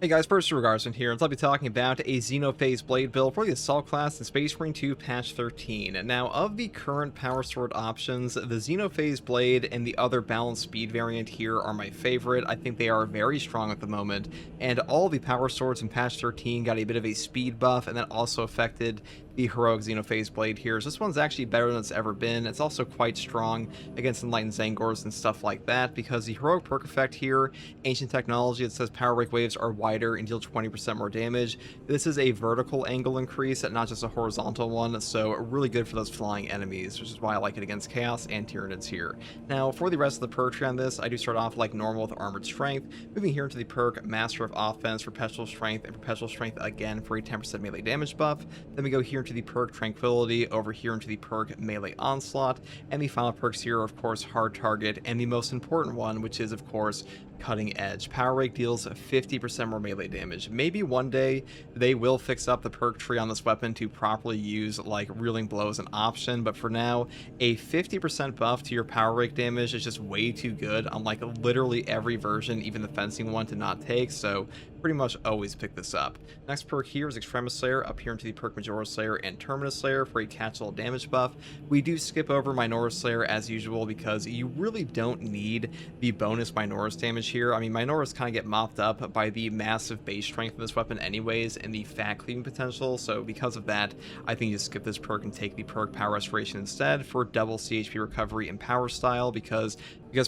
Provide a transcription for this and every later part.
Hey guys, first Regardsman here, and I'll be talking about a Xenophase blade build for the Assault class in Space Marine 2 patch 13. Now, of the current power sword options, the Xenophase blade and the other balanced speed variant here are my favorite. I think they are very strong at the moment, and all the power swords in patch 13 got a bit of a speed buff, and that also affected the heroic Xenophase blade here. So this one's actually better than it's ever been. It's also quite strong against enlightened Zangors and stuff like that, because the heroic perk effect here, ancient technology, it says power break waves are wider and deal 20% more damage. This is a vertical angle increase, not just a horizontal one, so really good for those flying enemies, which is why I like it against Chaos and Tyranids here. Now, for the rest of the perk tree on this, I do start off like normal with Armored Strength, moving here into the perk Master of Offense, Perpetual Strength, and Perpetual Strength again for a 10% melee damage buff. Then we go here into the perk Tranquility, over here into the perk Melee Onslaught, and the final perks here are of course Hard Target, and the most important one, which is of course Cutting Edge. Power Rake deals 50% more melee damage. Maybe one day they will fix up the perk tree on this weapon to properly use like Reeling Blow as an option, but for now, a 50% buff to your Power Rake damage is just way too good on like literally every version, even the fencing one, to not take, so pretty much always pick this up. Next perk here is Extremis Slayer, up here into the perk Majora's Slayer and Terminus Slayer for a catch-all damage buff. We do skip over Minora's Slayer as usual because you really don't need the bonus Minora's damage here. I mean, Minora's kind of get mopped up by the massive base strength of this weapon anyways and the fat cleaving potential, so because of that, I think you just skip this perk and take the perk Power Restoration instead for double CHP recovery and Power Style, because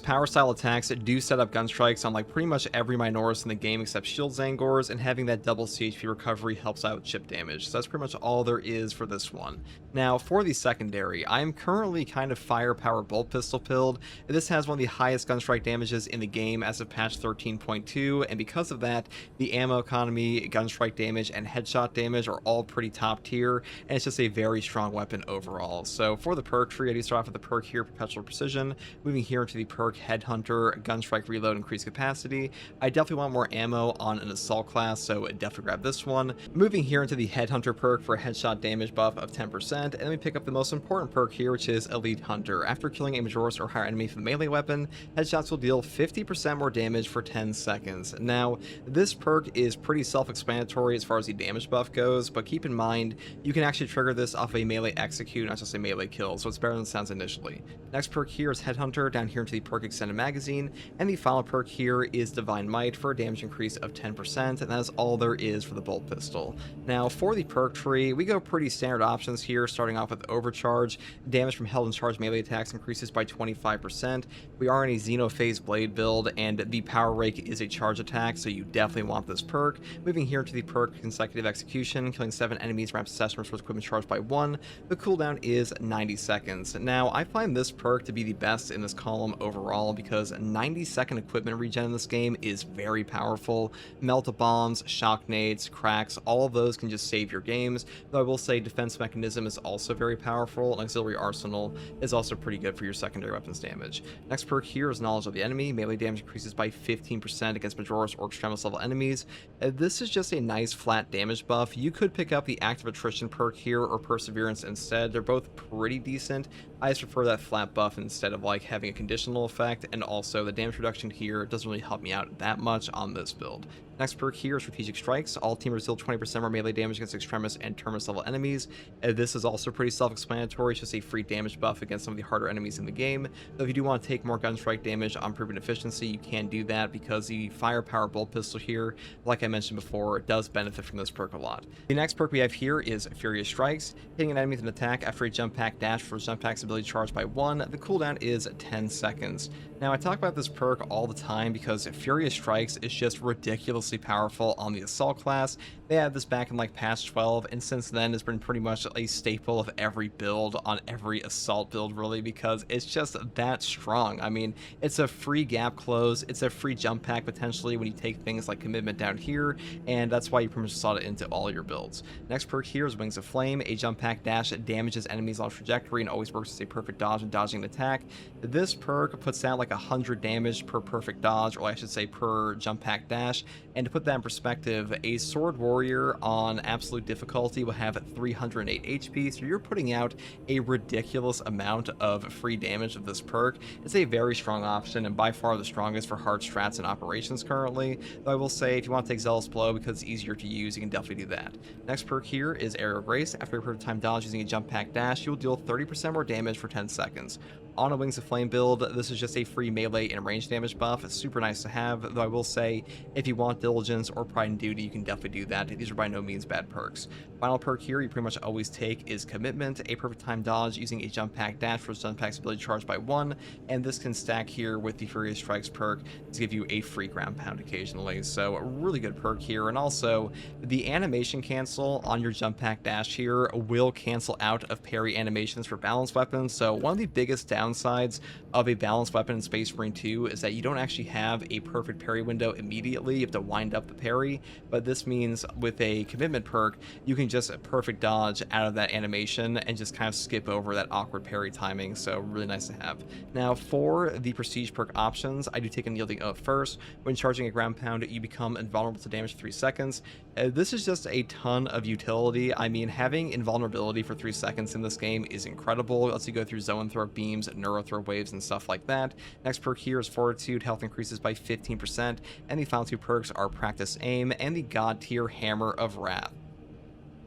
power style attacks do set up gun strikes on like pretty much every Minoris in the game except Shield Zangors, and having that double CHP recovery helps out with chip damage. So that's pretty much all there is for this one. Now for the secondary, I am currently kind of Firepower Bolt Pistol pilled. This has one of the highest gun strike damages in the game as of patch 13.2, and because of that, the ammo economy, gun strike damage, and headshot damage are all pretty top tier, and it's just a very strong weapon overall. So for the perk tree, I do start off with the perk here, Perpetual Precision, moving here into the perk Headhunter, Gunstrike Reload, Increased Capacity. I definitely want more ammo on an Assault class, so definitely grab this one. Moving here into the Headhunter perk for a headshot damage buff of 10%, and then we pick up the most important perk here, which is Elite Hunter. After killing a Majoris or higher enemy from the melee weapon, headshots will deal 50% more damage for 10 seconds. Now, this perk is pretty self-explanatory as far as the damage buff goes, but keep in mind, you can actually trigger this off a melee execute, not just a melee kill, so it's better than it sounds initially. Next perk here is Headhunter, down here into the perk Extended Magazine, and the final perk here is Divine Might for a damage increase of 10%, and that is all there is for the bolt pistol. Now for the perk tree, we go pretty standard options here, starting off with Overcharge. Damage from held and charged melee attacks increases by 25%. We are in a Xenophase blade build, and the Power Rake is a charge attack, so you definitely want this perk. Moving here to the perk Consecutive Execution, killing 7 enemies ramps Assassin Restores equipment charged by 1. The cooldown is 90 seconds. Now I find this perk to be the best in this column overall, because 90-second equipment regen in this game is very powerful. Melt-a-bombs, shock nades, cracks, all of those can just save your games, though I will say Defense Mechanism is also very powerful, and Auxiliary Arsenal is also pretty good for your secondary weapons damage. Next perk here is Knowledge of the Enemy. Melee damage increases by 15% against Majoris or Extremis level enemies. This is just a nice flat damage buff. You could pick up the Active Attrition perk here or Perseverance instead. They're both pretty decent. I just prefer that flat buff instead of like having a conditional effect, and also the damage reduction here doesn't really help me out that much on this build. Next perk here is Strategic Strikes. All teamers deal 20% more melee damage against Extremis and Terminus level enemies. This is also pretty self-explanatory. It's just a free damage buff against some of the harder enemies in the game. Though if you do want to take more gun strike damage on proven efficiency, you can do that because the Firepower Bolt Pistol here, like I mentioned before, does benefit from this perk a lot. The next perk we have here is Furious Strikes. Hitting an enemy with an attack after a jump pack dash for jump pack's ability charged by 1. The cooldown is 10 seconds. Now I talk about this perk all the time because Furious Strikes is just ridiculously powerful on the Assault class. They had this back in like patch 12, and since then it's been pretty much a staple of every build on every Assault build really, because it's just that strong. I mean, it's a free gap close, it's a free jump pack potentially when you take things like Commitment down here, and that's why you pretty much slot it into all your builds. Next perk here is Wings of Flame. A jump pack dash damages enemies on trajectory and always works as a perfect dodge and dodging an attack. This perk puts out like 100 damage per perfect dodge, or I should say per jump pack dash, And to put that in perspective, a Sword Warrior on absolute difficulty will have 308 HP, so you're putting out a ridiculous amount of free damage of this perk. It's a very strong option, and by far the strongest for hard strats and operations currently, though I will say if you want to take Zealous Blow because it's easier to use, you can definitely do that. Next perk here is Aerial Grace. After a perfect time dodge using a jump pack dash, you'll deal 30% more damage for 10 seconds. On a Wings of Flame build, this is just a free melee and range damage buff. It's super nice to have, though I will say, if you want Diligence or Pride and Duty, you can definitely do that. These are by no means bad perks. Final perk here you pretty much always take is Commitment, a perfect time dodge using a jump pack dash for jump pack's ability charged by 1, and this can stack here with the Furious Strikes perk to give you a free ground pound occasionally. So a really good perk here, and also the animation cancel on your jump pack dash here will cancel out of parry animations for balanced weapons. So one of the biggest downsides of a balanced weapon in Space Marine 2 is that you don't actually have a perfect parry window immediately. You have to wind up the parry, but this means with a commitment perk, you can just perfect dodge out of that animation and just kind of skip over that awkward parry timing. So really nice to have. Now for the prestige perk options, I do take Unyielding Oath first. When charging a ground pound, you become invulnerable to damage for 3 seconds. This is just a ton of utility. I mean, having invulnerability for 3 seconds in this game is incredible. It lets you go through Zoanthrope beams, Neurothrope waves, and stuff like that. Next perk here is Fortitude. Health increases by 15%, and the final 2 perks are Practice Aim and the God tier Hammer of Wrath.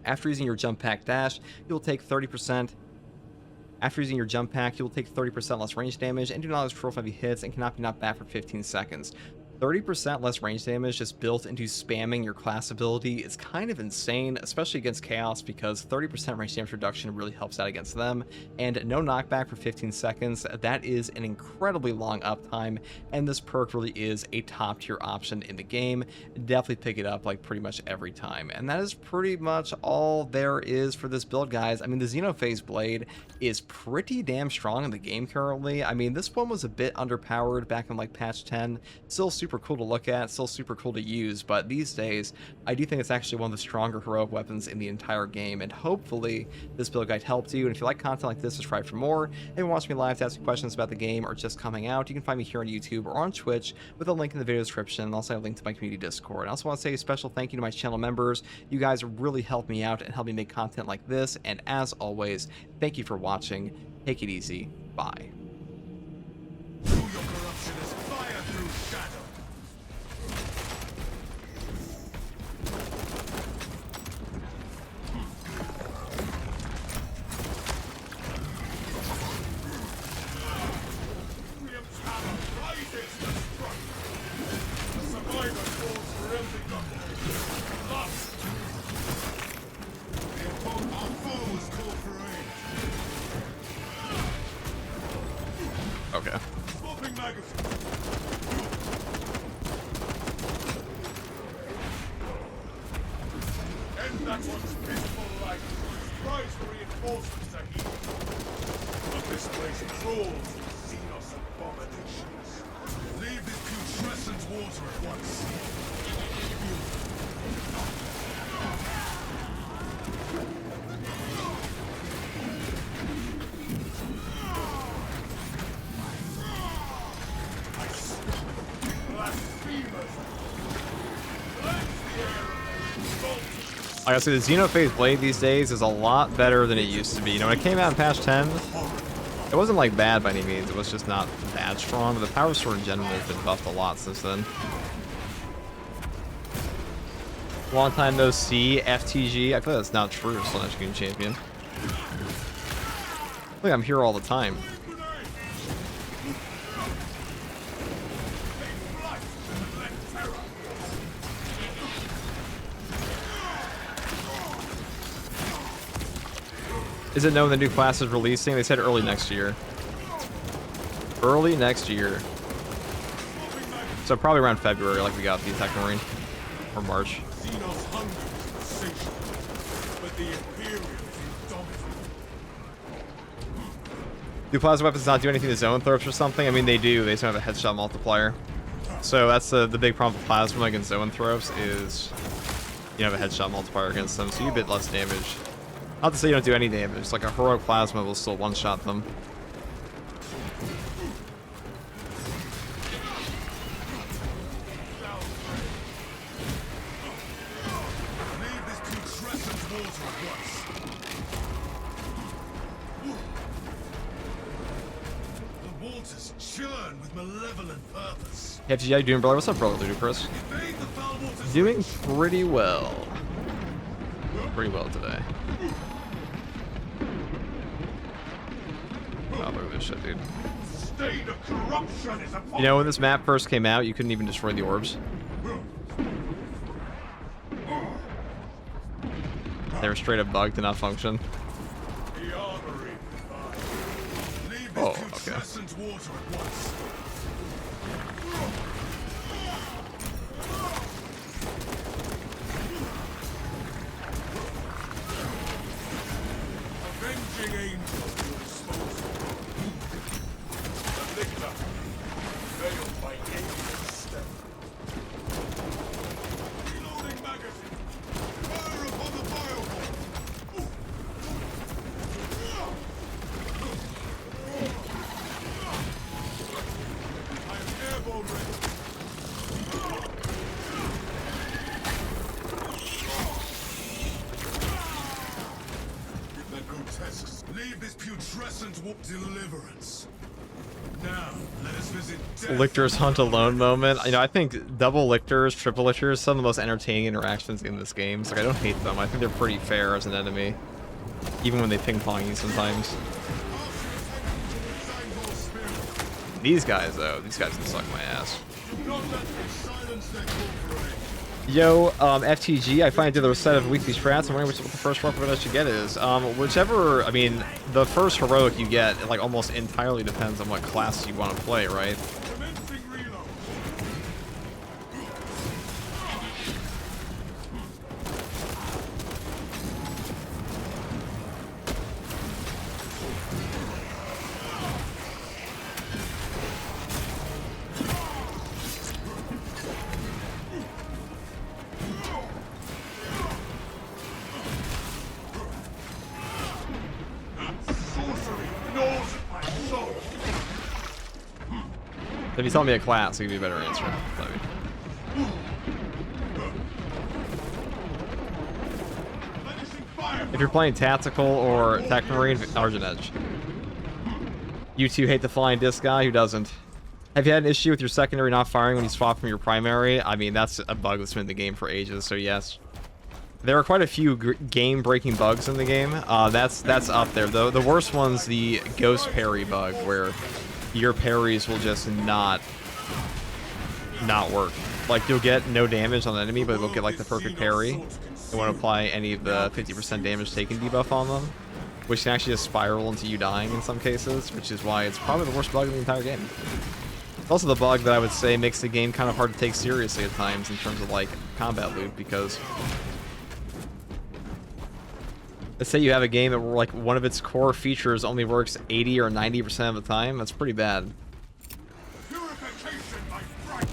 After using your jump pack dash, you'll take 30%. After using your jump pack, you'll take 30% less range damage and do not lose control heavy hits and cannot be knocked back for 15 seconds. 30% less range damage just built into spamming your class ability is kind of insane, especially against Chaos, because 30% range damage reduction really helps out against them, and no knockback for 15 seconds. That is an incredibly long uptime, and this perk really is a top tier option in the game. Definitely pick it up like pretty much every time. And that is pretty much all there is for this build, guys. I mean, the Xenophase blade is pretty damn strong in the game currently. I mean, this one was a bit underpowered back in like patch 10, still super cool to look at, still super cool to use, but these days I do think it's actually one of the stronger heroic weapons in the entire game, and hopefully this build guide helped you. And if you like content like this, subscribe for more. If you watch me live to ask me questions about the game or just coming out, you can find me here on YouTube or on Twitch with a link in the video description, and also a link to my community Discord. I also want to say a special thank you to my channel members. You guys really help me out and help me make content like this, and as always, thank you for watching. Take it easy. Bye. Okay. End that one's peaceful life. Rise for reinforcements are here. But this place crawls with Xenos abominations. Leave this putrescent water at once. Like I said, the Xenophase blade these days is a lot better than it used to be. You know, when it came out in patch 10, it wasn't like bad by any means. It was just not that strong. But the power sword in general has been buffed a lot since then. Long time no see, FTG. I feel like that's not true, Slash Goon Champion. I feel like I'm here all the time. Is it known the new class is releasing? They said early next year. Early next year. So probably around February, like we got the Tech Marine. Or March. Do plasma weapons not do anything to Zoanthropes or something? I mean, they do. They just don't have a headshot multiplier. So that's the big problem with plasma against Zoanthropes is you have a headshot multiplier against them, so you do a bit less damage. Not to say you don't do any damage, like a heroic plasma will still one-shot them. water at once. The waters churn with malevolent purpose. FG, how you doing, brother? What's up, brother Ludicrous? Evade the foul waters. Doing pretty well. Pretty well today. Oh, look at this shit, dude. Stain of corruption is upon You know, when this map first came out, you couldn't even destroy the orbs. They were straight up bugged to not function. the armory. Leave Oh, this okay. putrescent water at once. Avenging angel to your disposal. The lictor, veiled by alien step. Reloading magazine. Fire upon the fireball. I am airborne ready. The grotesques. Leave this putrescent deliverance. Now, let us visit death. Lictors hunt alone moment. You know, I think double lictors, triple lictors, some of the most entertaining interactions in this game. So, like, I don't hate them. I think they're pretty fair as an enemy, even when they ping pong you sometimes. These guys, though, these guys can suck my ass. Yo, FTG, I find there a set of weekly strats. I'm wondering what the first weapon I should get is. Whichever, I mean, the first heroic you get, it, like, almost entirely depends on what class you want to play, right? Commencing reload. Sorcery gnaws at my soul. If you tell me a class, I'll give you a better answer. I mean, Menacing fire. if you're playing tactical or tech marine, Argent Edge. You two hate the flying disc guy? Who doesn't? Have you had an issue with your secondary not firing when you swap from your primary? I mean, that's a bug that's been in the game for ages, so yes. There are quite a few game-breaking bugs in the game. That's up there. The worst one's the ghost parry bug, where your parries will just not work. Like, you'll get no damage on the enemy, but it will get like the perfect parry. It won't apply any of the 50% damage taken debuff on them, which can actually just spiral into you dying in some cases, which is why it's probably the worst bug in the entire game. It's also the bug that I would say makes the game kind of hard to take seriously at times in terms of like combat loop, because let's say you have a game that like one of its core features only works 80 or 90% of the time. That's pretty bad. Purification by fright.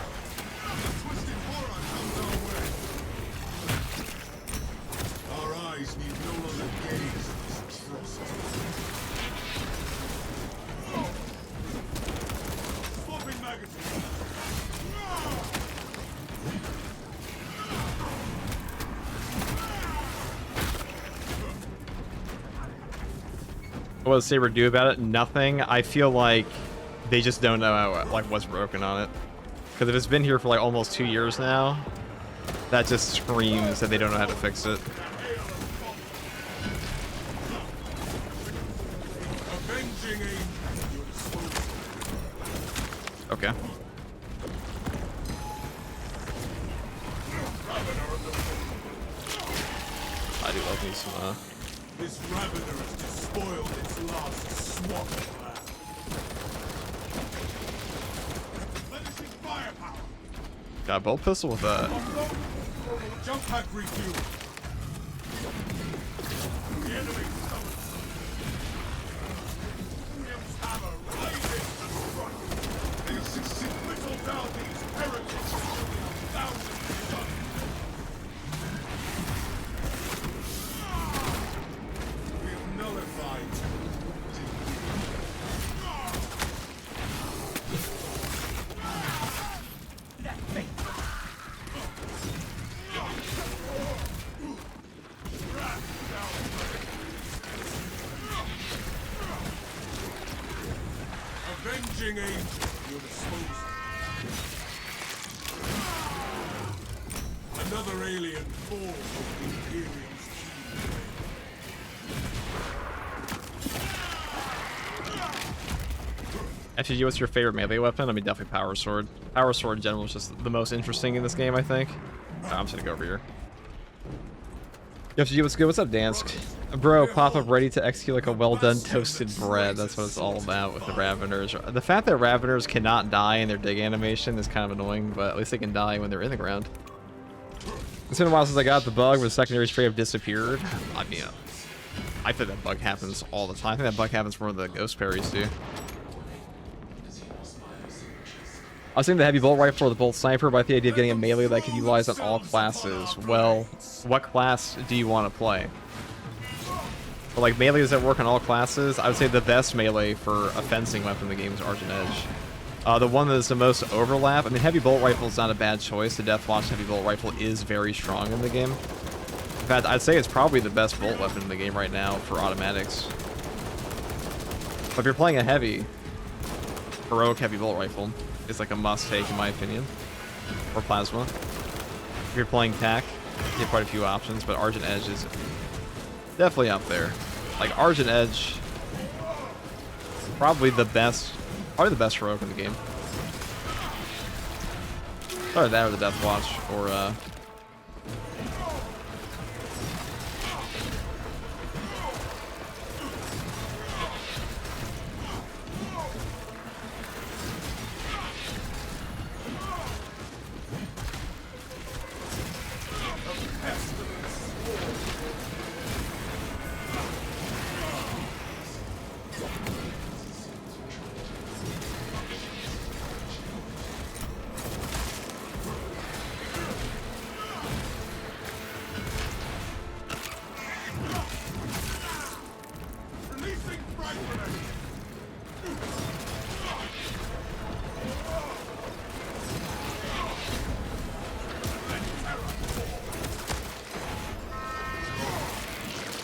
Twisted horror comes our way. Our eyes need no longer gaze at this atrocity. Swapping magazine. What does Saber do about it? Nothing. I feel like they just don't know how, like what's broken on it. Because if it's been here for like almost 2 years now, that just screams that they don't know how to fix it. Avenging angel at your disposal. Okay. Ravener of the I do love me some, This Ravener has despoiled its last swamp land. Replenishing firepower. got a bolt pistol with that. Jump pack refuel. The enemy coming. William's hammer rises to strike. They succeed whittle down these heretics building a thousand suns. Avenging angel, you're disposed. Another alien form of the Imperium's FGG, what's your favorite melee weapon? I mean, definitely Power Sword. Power Sword in general is just the most interesting in this game, I think. I'm just gonna go over here. FGG, what's good? What's up, Dansk? Bro, pop up ready to execute like a well-done toasted bread. That's what it's all about with the Raveners. The fact that Raveners cannot die in their dig animation is kind of annoying, but at least they can die when they're in the ground. It's been a while since I got the bug where the secondary straight up disappeared. I mean, I think that bug happens all the time. I think that bug happens more than the ghost parries do. I was thinking the heavy bolt rifle or the bolt sniper, but I like the idea of getting a melee that I could utilize on all classes. Well, what class do you want to play? But like melees that work on all classes, I would say the best melee for a fencing weapon in the game is Argent Edge. The one that is the most overlap, I mean, heavy bolt rifle is not a bad choice. The Deathwatch heavy bolt rifle is very strong in the game. In fact, I'd say it's probably the best bolt weapon in the game right now for automatics. But if you're playing a heavy, heroic heavy bolt rifle is like a must-take in my opinion. Or plasma. If you're playing TAC, you have quite a few options, but Argent Edge is definitely up there. Like Argent Edge, probably the best heroic in the game. Either that or the Deathwatch, or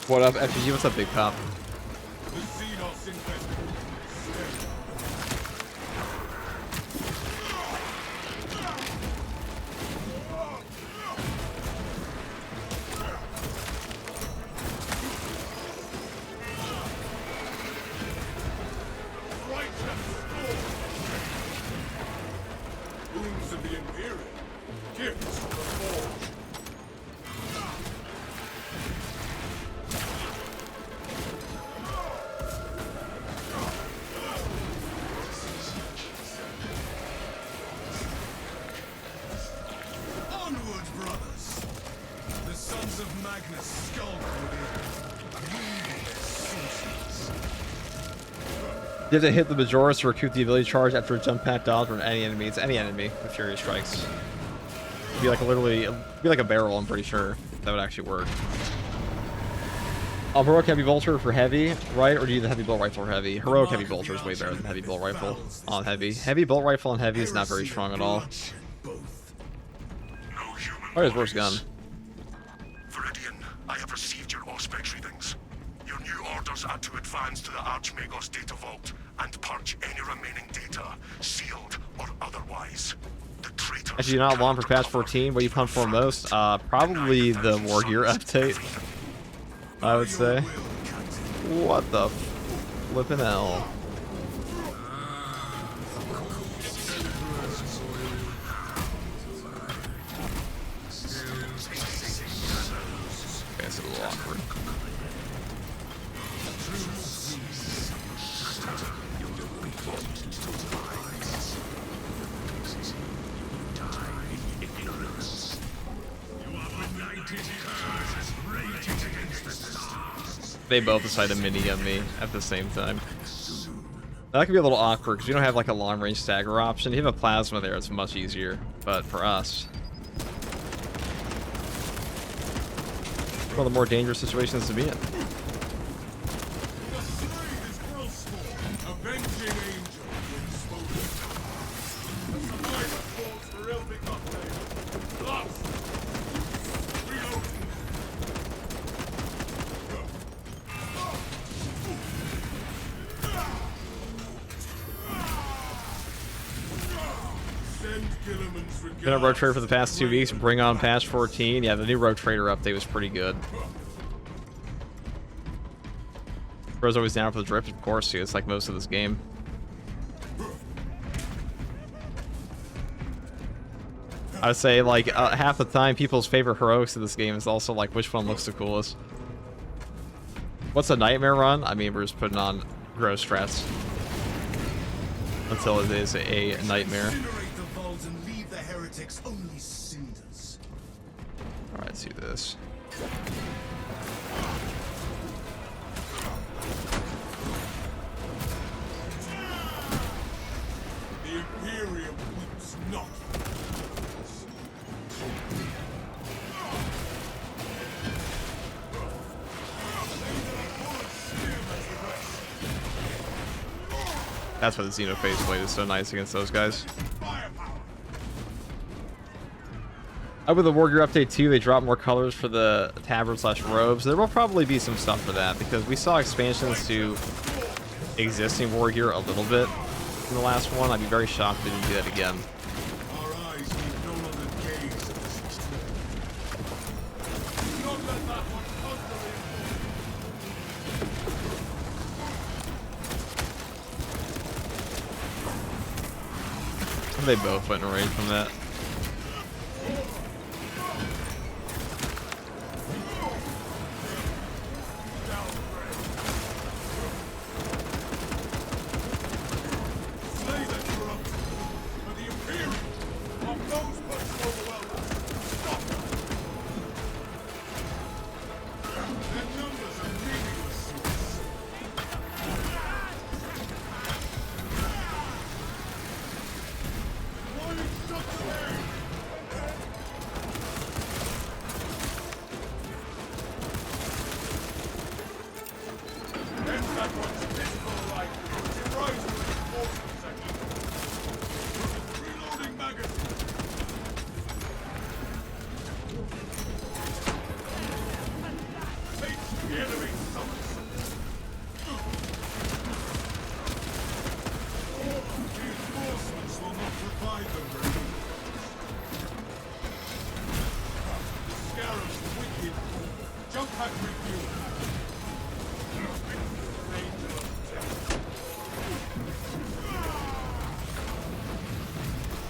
what up, FGG? What's up, Big Pop? You have to hit the Majoris to recoup the ability charge after a jump pad dodge on any enemy. It's any enemy with Fury Strikes. It'd be like it'd be like a barrel, I'm pretty sure. That would actually work. Heroic Heavy Bolter for heavy, right? Or do you do the Heavy Bolt Rifle for heavy? Heroic Heavy Bolter is way better than Heavy Bolt Rifle on heavy. Heavy Bolt Rifle on heavy is not very strong at all. What is worse gun? Viridian, I have received your Auspex readings. Your new orders are to advance to the Archmagos data vault and purge any remaining data, sealed or otherwise. The traitors Actually, not long for patch 14. What you pump for most? Probably the War Gear update, I would say. What the flippin' hell? Okay, it's a little awkward. They both decide to minigun me at the same time. That could be a little awkward because we don't have like a long range stagger option. If you have a plasma there, it's much easier. But for us, one of the more dangerous situations to be in. Been a rogue trader for the past 2 weeks. Bring on patch 14. Yeah, the new rogue trader update was pretty good. Bro's always down for the drift, of course, too. It's like most of this game. I would say, like, half the time, people's favorite heroics in this game is also, like, which one looks the coolest. What's a nightmare run? I mean, we're just putting on gross strats. Until it is a nightmare. Alright, let's do this. The Imperium weeps not. That's why the Xenophase blade is so nice against those guys. With the Wargear update 2, they dropped more colors for the tabard/robes. There will probably be some stuff for that, because we saw expansions to existing Wargear a little bit in the last one. I'd be very shocked if they didn't do that again. Our eyes need no longer gaze at this. Do not let that one They both went in range from that.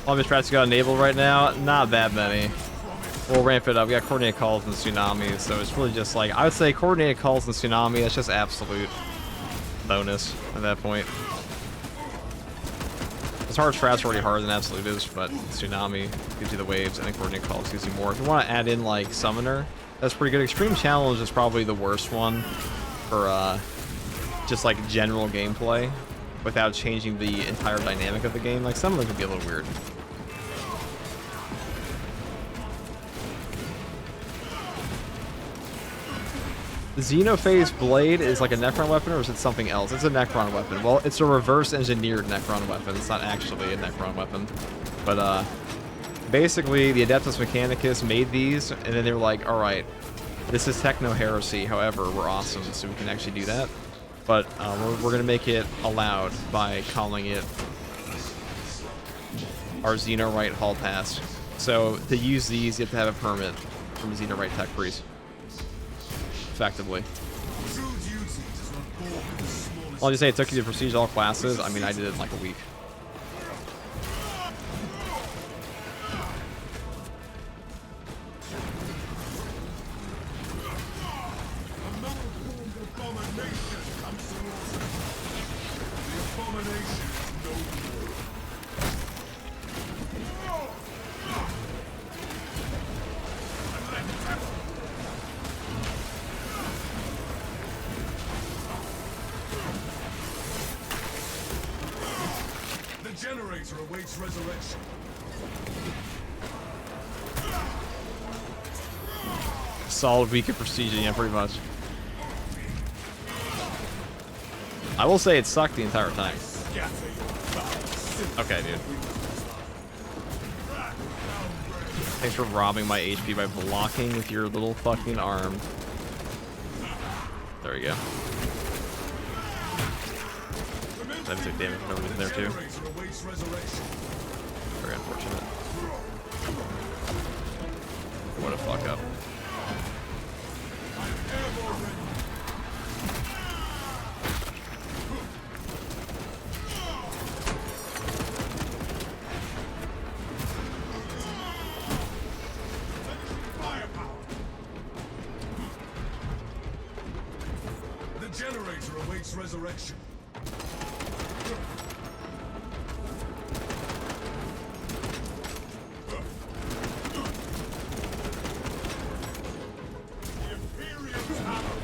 All my strats got enabled right now. Not that many. We'll ramp it up. We got coordinated calls and tsunamis, so it's really just like, I would say coordinated calls and tsunami, that's just absolute bonus at that point. As hard strats are already harder than absolute is, but tsunami gives you the waves, and then coordinated calls gives you more. If you want to add in like summoner, that's pretty good. Extreme challenge is probably the worst one for just like general gameplay without changing the entire dynamic of the game. Like some of them can be a little weird. The Xenophase blade is like a Necron weapon, or is it something else? It's a Necron weapon. Well, it's a reverse engineered Necron weapon. It's not actually a Necron weapon. But basically, the Adeptus Mechanicus made these, and then they were like, alright, this is techno heresy, however, we're awesome, so we can actually do that. But we're going to make it allowed by calling it our Xenorite Hall Pass. So to use these, you have to have a permit from Xenorite Tech Priest. Effectively. I'll just say it took you to prestige all classes. I mean, I did it in like a week. Generator awaits resurrection. Solid week of prestige, yeah, pretty much. I will say it sucked the entire time. Okay, dude. Thanks for robbing my HP by blocking with your little fucking arm. There we go. That took damage from everything there too. Very unfortunate. What a fuck up. The generator awaits resurrection.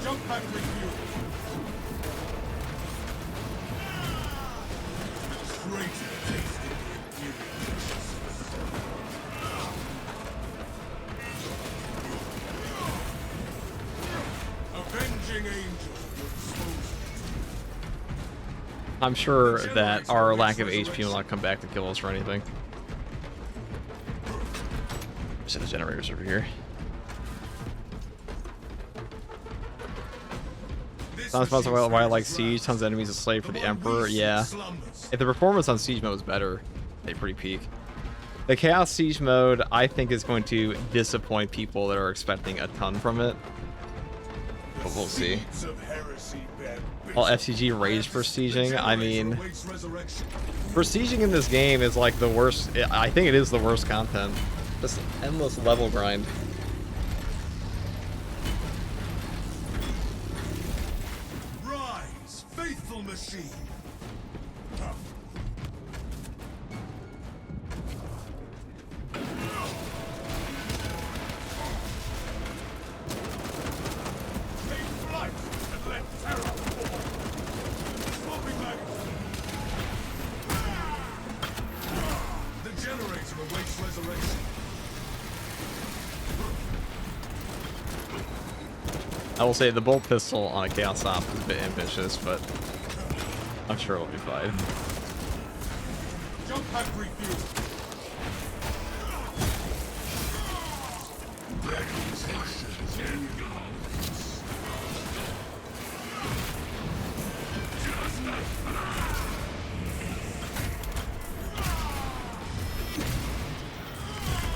Jump back with you. Great taste in the avenging angel will expose I'm sure that our lack of HP will not come back to kill us or anything. Set the generators over here. Sounds about why I like Siege. Tons of enemies a slave for the Emperor. Yeah. If the performance on Siege mode was better, they pretty peak. The Chaos Siege mode, I think, is going to disappoint people that are expecting a ton from it. But we'll see. While FCG rage for sieging, I mean, for sieging in this game is like the worst. I think it is the worst content. Just endless level grind. Rise, faithful machine. I will say the bolt pistol on a Chaos Op is a bit ambitious, but I'm sure it'll be fine. Jump pack refuel.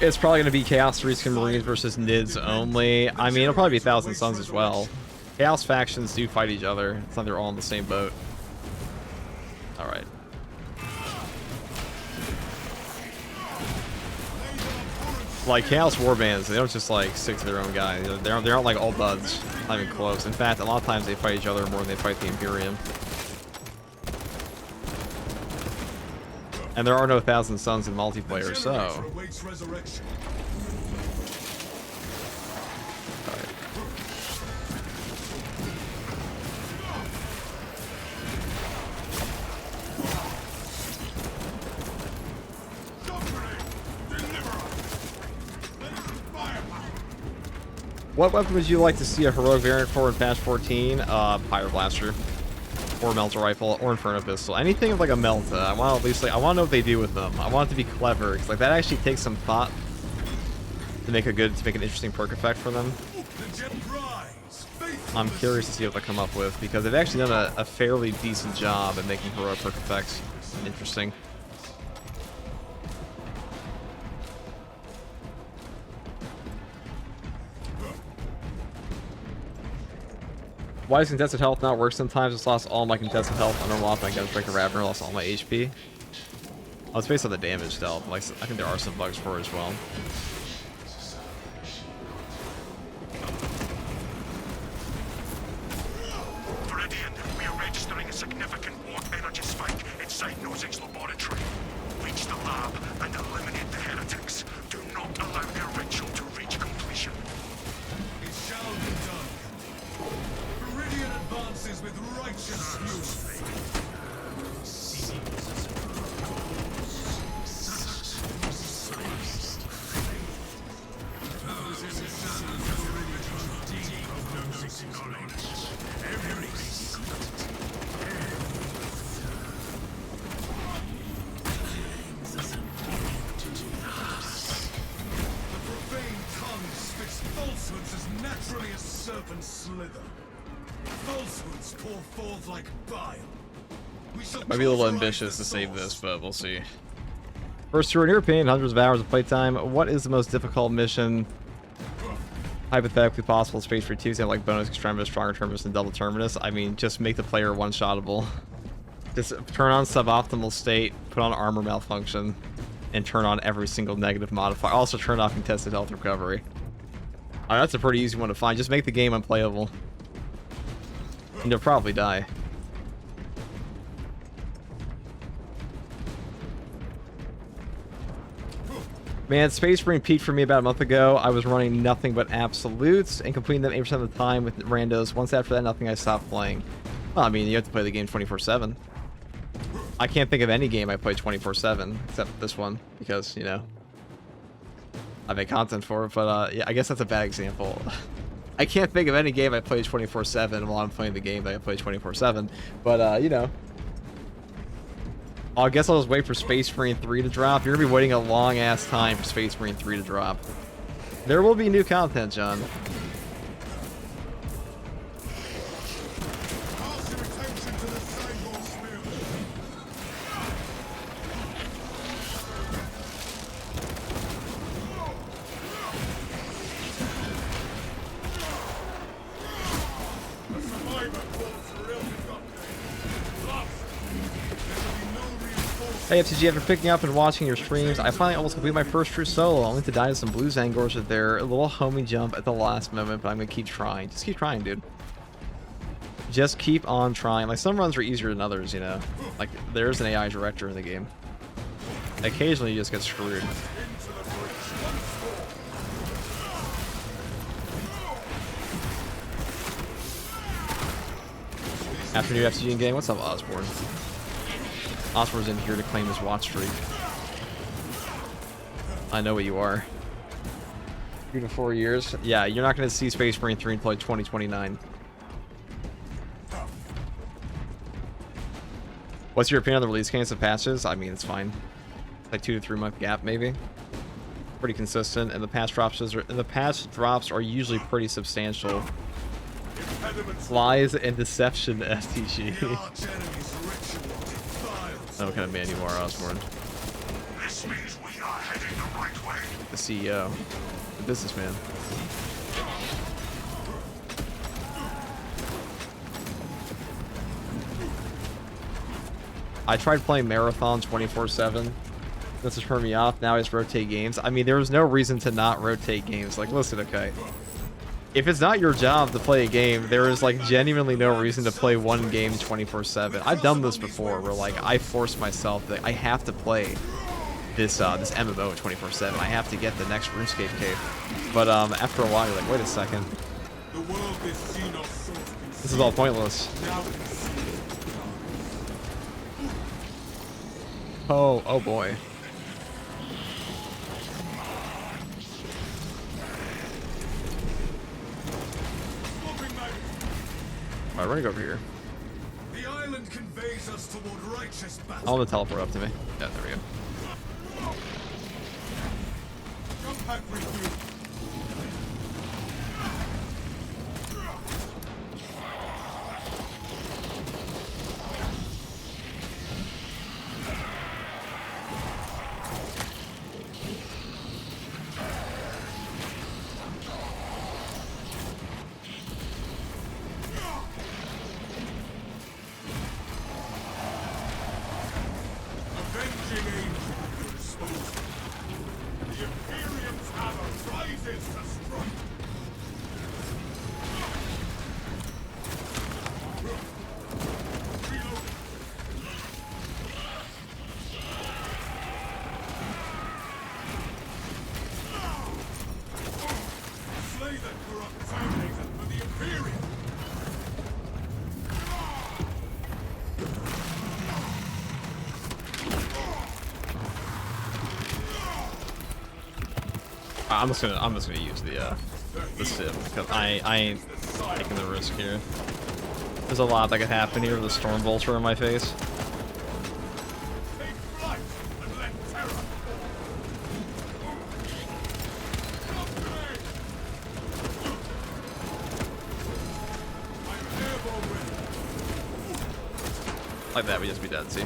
It's probably going to be Chaos Reskin Marines versus Nids only. I mean, it'll probably be Thousand Suns as well. Chaos factions do fight each other. It's not they're all in the same boat. Alright. Like, Chaos Warbands, they don't just, like, stick to their own guy. They aren't like all buds. Not even close. In fact, a lot of times they fight each other more than they fight the Imperium. And there are no Thousand Suns in multiplayer, so... Alright. What weapon would you like to see a heroic variant for in patch 14? Pyro Blaster. Or Melta Rifle, or Inferno Pistol. Anything with like a Melta. I want to at least, like, I want to know what they do with them. I want it to be clever, because like that actually takes some thought to make an interesting perk effect for them. I'm curious to see what they come up with, because they've actually done a fairly decent job at making heroic perk effects interesting. Why does contested health not work sometimes? It's lost all my contested health. I don't lost my Gunbreaker Ravener, lost all my HP. Oh, it's based on the damage dealt. Like, I think there are some bugs for it as well. Viridian, we are registering a significant warp energy spike inside Nozick's laboratory. Reach the lab and eliminate the heretics. Do not allow their ritual to reach completion. It shall be done. Viridian advances with righteous fury. Falsehoods as naturally as serpents slither. Falsehoods pour forth like bile. We shall Might be a little ambitious to save this, but we'll see. First tour, in your opinion, hundreds of hours of playtime. What is the most difficult mission hypothetically possible in Space Marine 2? Say like bonus, extremis, stronger terminus, and double terminus. I mean, just make the player one-shottable. Just turn on suboptimal state, put on armor malfunction, and turn on every single negative modifier. Also turn off contested health recovery. That's a pretty easy one to find. Just make the game unplayable. And you'll probably die. Man, Space Marine peaked for me about a month ago. I was running nothing but absolutes and completing them 8% of the time with randos. Once after that, nothing, I stopped playing. Well, I mean, you have to play the game 24/7. I can't think of any game I play 24/7 except this one because, you know, I make content for it. But yeah, I guess that's a bad example. I can't think of any game I play 24/7 while I'm playing the game that I play 24/7. But you know, I guess I'll just wait for Space Marine 3 to drop. You're gonna be waiting a long ass time for Space Marine 3 to drop. There will be new content, John. Hey FTG, after picking up and watching your streams, I finally almost completed my first true solo, only to die to some blue Zangors with their little homie jump at the last moment, but I'm gonna keep trying. Just keep trying, dude. Just keep on trying. Like, some runs are easier than others, you know? Like, there's an AI director in the game. Occasionally you just get screwed. Afternoon FTG in game, what's up, Osborne? Osborne's in here to claim his watch streak. I know what you are. 3 to 4 years. Yeah, you're not going to see Space Marine 3 until like 2029. What's your opinion on the release cadence of patches? I mean, it's fine. Like 2 to 3 month gap, maybe. Pretty consistent, and the patch drops are usually pretty substantial. Lies and deception, STG. I don't know what kind of man you are, Osborne. This means we are heading the right way. The CEO. The businessman. I tried playing Marathon 24/7. This has turned me off. Now I just rotate games. I mean, there was no reason to not rotate games. Like, listen, okay. If it's not your job to play a game, there is like genuinely no reason to play one game 24/7. I've done this before, where like I force myself that I have to play this this MMO 24/7. I have to get the next RuneScape cave. But after a while, you're like, wait a second, this is all pointless. Oh boy. Alright, we're gonna go over here. The island conveys us toward righteous battle. I want to teleport up to me. Yeah, there we go. Jump back, refuel. I'm just gonna use the sim because I ain't taking the risk here. There's a lot that could happen here with a storm vulture in my face. Like that, we just be dead. See.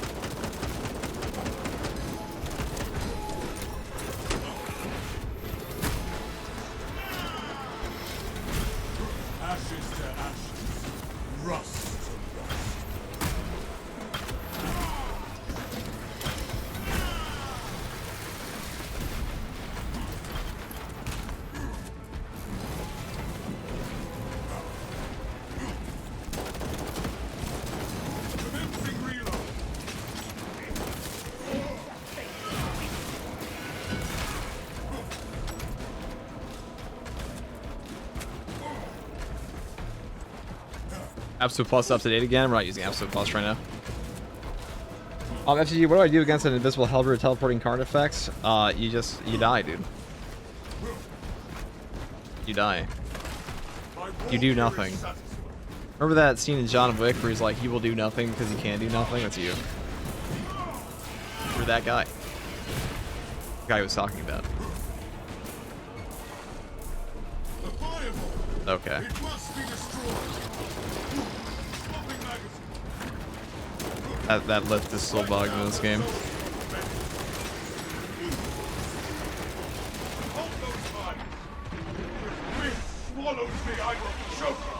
Ashes to ashes. Rust to rust. Commencing reload. Absolute Plus up to date again. We're not using Absolute Plus right now. FCG, what do I do against an invisible Helbrute teleporting card effects? You die, dude. You die. You do nothing. Remember that scene in John Wick where he's like, he will do nothing because he can do nothing? That's you. You're that guy. The guy he was talking about. Okay. It must be destroyed. Swapping magazine. That lift is still bugged in this game. Hold those fires. If wind swallows me, I will choke it.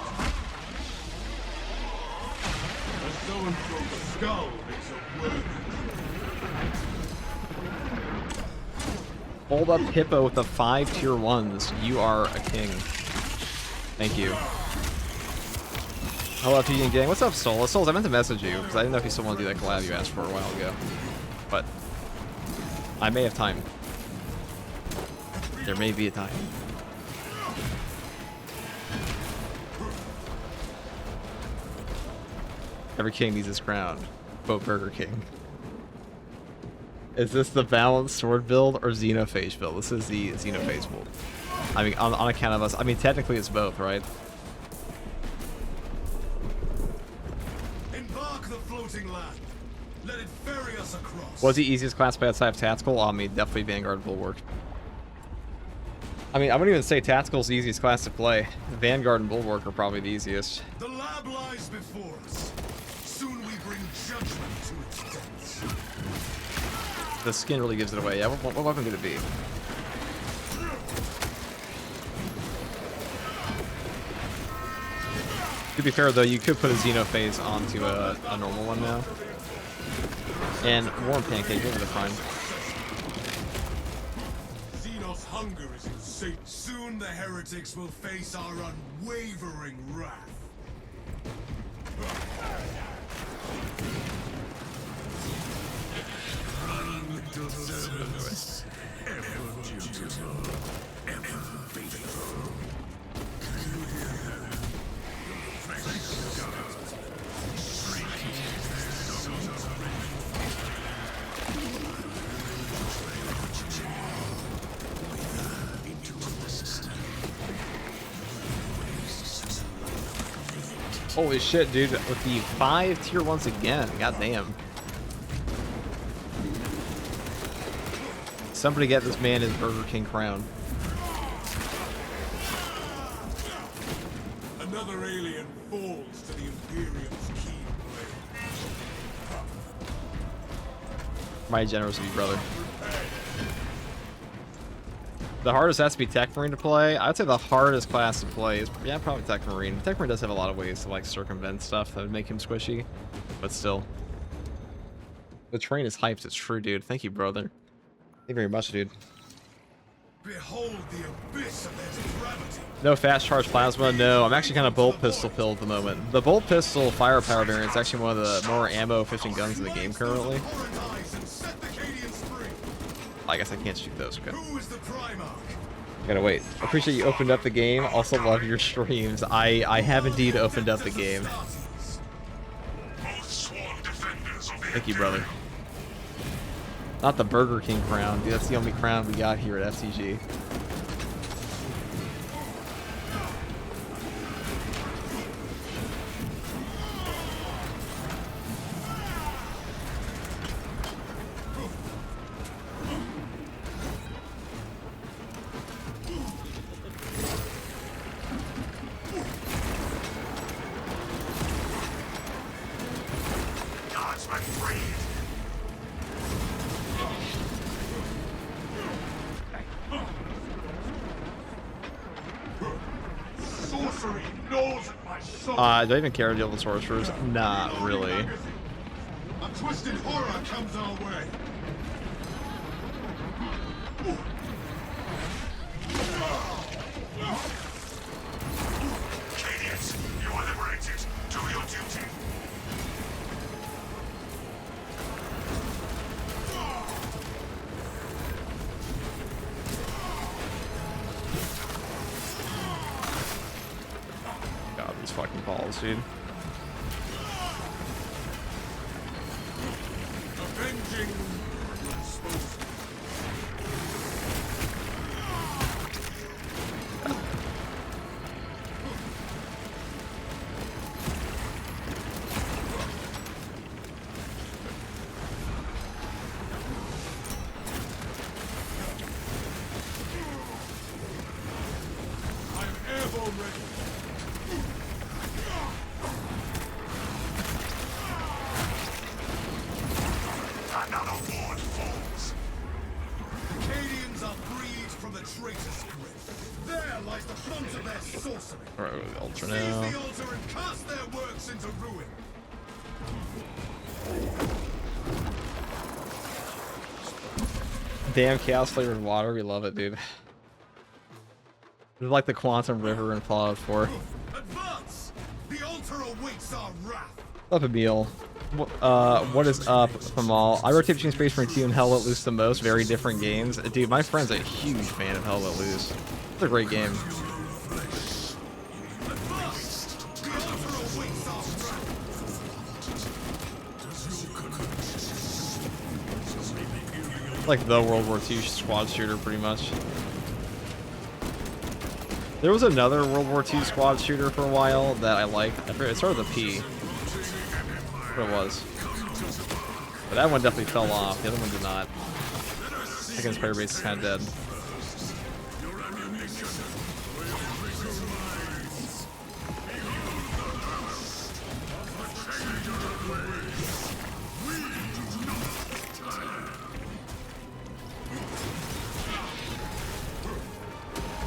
A so-and-so skull makes a word. Hold up Hippo with the 5 tier 1s. You are a king. Thank you. Hello, PG Gang. What's up, Soul? Souls, I meant to message you because I didn't know if you still want to do that collab you asked for a while ago. But I may have time. There may be a time. Every king needs his crown. Vote Burger King. Is this the balanced sword build or Xenophase build? This is the Xenophase build. I mean, on account of us. I mean, technically it's both, right? Embark the floating land. Let it ferry us across. What's the easiest class to play outside of Tactical? I mean, definitely Vanguard Bulwark. I mean, I wouldn't even say Tactical's the easiest class to play. Vanguard and Bulwark are probably the easiest. The lab lies before us. Soon we bring judgment to its depths. The skin really gives it away. Yeah, what weapon could it be? To be fair, though, you could put a Xenophase onto a normal one now. And Warm Pancake, maybe they're fine. Xenos' hunger is insane. Soon the heretics will face our unwavering wrath. Run, little servants. Ever dutiful, ever faithful. Holy shit, dude, with the 5 tier 1s again. Goddamn. Somebody get this man his Burger King crown. Another alien falls to the Imperium's keen blade. Mighty generous of you, brother. The hardest has to be Tech Marine to play. I'd say the hardest class to play is, yeah, probably Tech Marine. Tech Marine does have a lot of ways to, like, circumvent stuff that would make him squishy, but still. The train is hyped. It's true, dude. Thank you, brother. Thank you very much, dude. Behold the abyss of their depravity. No fast charge plasma. No, I'm actually kind of bolt pistol pilled at the moment. The bolt pistol firepower variant is actually one of the more ammo efficient guns in the game currently. I guess I can't shoot those. Okay. Who is the Primarch? Gotta wait. Appreciate you opened up the game. Also love your streams. I have indeed opened up the game. Thank you, brother. Not the Burger King crown, dude. That's the only crown we got here at FCG. Sorcery Gnaws at my soul. Do I even care to deal with sorcerers? Not really. A twisted horror comes our way. Cadians, you are liberated. Do your duty. God, these fucking balls, dude. Avenging. I'm airborne ready. Another ward falls. Cadians are breed from the traitor's grip. There lies the front of their sorcery. Alright, we'll go with Ultra Seize now. the altar and cast their works into ruin. Damn chaos flavored water, we love it, dude. It's like the Quantum River in Fallout 4. Advance! The altar awaits our wrath. Up Emil. What is up, Famal? I rotate between Space Marine 2 and Hell Let Loose the most. Very different games. Dude, my friend's a huge fan of Hell Let Loose. It's a great game. Advance! The altar awaits our wrath. Like the World War II squad shooter, pretty much. There was another World War II squad shooter for a while that I liked. I forget, it started with a P. What it was. But that one definitely fell off. The other one did not. Against player base is kind of dead.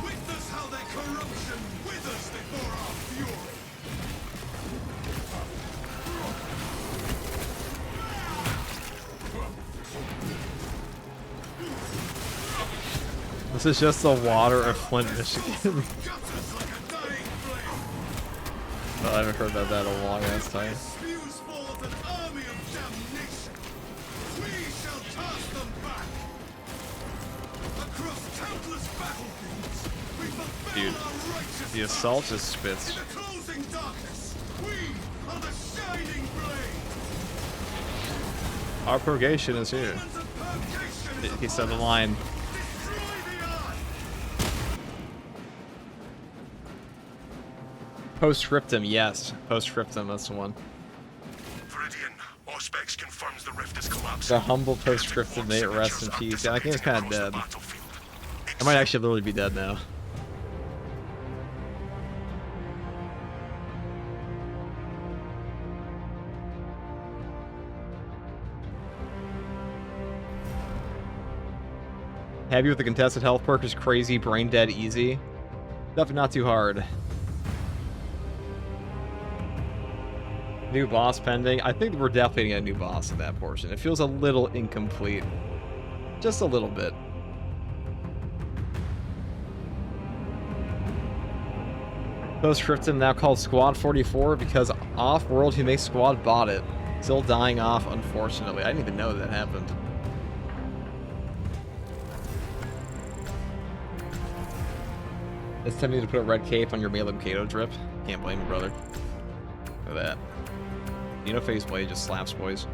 Witness how their corruption withers before our fury. This is just the water of Flint, Michigan. Gutters like a dying flame. I haven't heard about that in a long ass time. Spews forth an army of damnation. We shall toss them back. Across countless battlefields, we fulfill Dude, our righteous the assault just spits. in the closing darkness. We are the shining blade. Our purgation is here. Demons of purgation is He said the upon us. line. Destroy the eye. Postscriptum, yes. Postscriptum, that's the one. Viridian, Auspex confirms the rift is collapsing. The humble postscriptum, may it rest in peace. Yeah, that game's kind of dead. I might actually literally be dead now. Happy with the contested health perk is crazy, brain dead easy. Definitely not too hard. New boss pending. I think we're definitely getting a new boss in that portion. It feels a little incomplete. Just a little bit. Postscriptum now called Squad 44 because Off-World who makes Squad bought it. Still dying off, unfortunately. I didn't even know that happened. It's tempting to put a red cape on your melee Kato drip. Can't blame you, brother. Look at that. Xenophase blade just slaps, boys.